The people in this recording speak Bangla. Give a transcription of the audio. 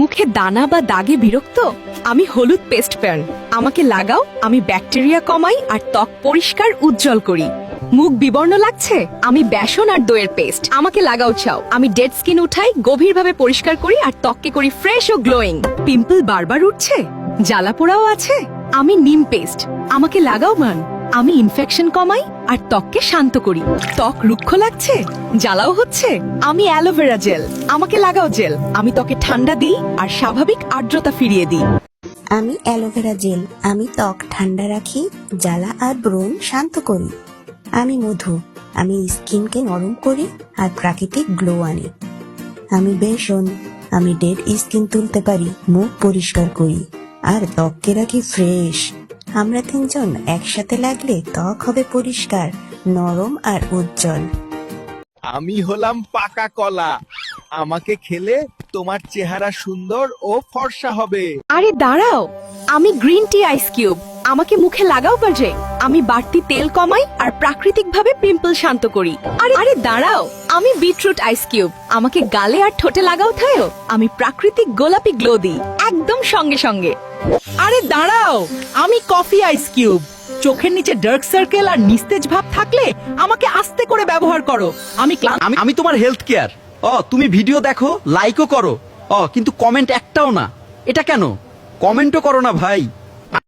মুখে দানা বা দাগে বিরক্ত? আমি হলুদ পেস্ট ফ্যান। আমাকে লাগাও, আমি ব্যাকটেরিয়া কমাই আর ত্বক পরিষ্কার উজ্জ্বল করি। মুখ বিবর্ণ লাগছে? আমি বেসন আর দইয়ের পেস্ট। আমাকে লাগাও চাও, আমি ডেড স্কিন উঠাই, গভীরভাবে পরিষ্কার করি আর ত্বককে করি ফ্রেশ ও গ্লোয়িং। পিম্পল বারবার উঠছে? জ্বালা পোড়াও আছে? আমি নিম পেস্ট। আমাকে লাগাও মান। আমি ইনফেকশন কমাই আর ত্বককে শান্ত করি। ত্বক রুক্ষ লাগছে? জ্বালাও হচ্ছে? আমি অ্যালোভেরা জেল। আমাকে লাগাও জেল। আমি ত্বকে ঠান্ডা দিই আর স্বাভাবিক আর্দ্রতা ফিরিয়ে দিই। আমি অ্যালোভেরা জেল। আমি ত্বক ঠান্ডা রাখি, জ্বালা আর ব্রণ শান্ত করি। আমি মধু। আমি স্কিনকে নরম করি আর প্রাকৃতিক গ্লো আনি। আমি বেসন। আমি ডেড স্কিন তুলতে পারি, মুখ পরিষ্কার করি আর ত্বককে রাখি ফ্রেশ। আমরা তিনজন একসাথে লাগলে ত্বক হবে পরিষ্কার, নরম আর উজ্জ্বল। আমি হলাম পাকা কলা। আমাকে খেলে তোমার চেহারা সুন্দর ও ফর্সা হবে। আরে দাঁড়াও, আমি গ্রিন টি আইস কিউব। আমাকে মুখে লাগাও বাজে। আমি বাড়তি তেল কমাই আর প্রাকৃতিক ভাবে পিম্পল শান্ত করি। আরে দাঁড়াও, আমি বিটরুট আইস কিউব। আমাকে গালে আর ঠোঁটে লাগাও থায়ো। আমি প্রাকৃতিক গোলাপি গ্লো দিই একদম সঙ্গে সঙ্গে। আরে দাঁড়াও, আমি কফি আইস কিউব। চোখের নিচে ডার্ক সার্কেল আর নিস্তেজ ভাব থাকলে আমাকে আস্তে করে ব্যবহার করো। আমি তোমার হেলথ কেয়ার। তুমি ভিডিও দেখো, লাইকও করো, কিন্তু কমেন্ট একটাও না। এটা কেন? কমেন্টও করো না ভাই।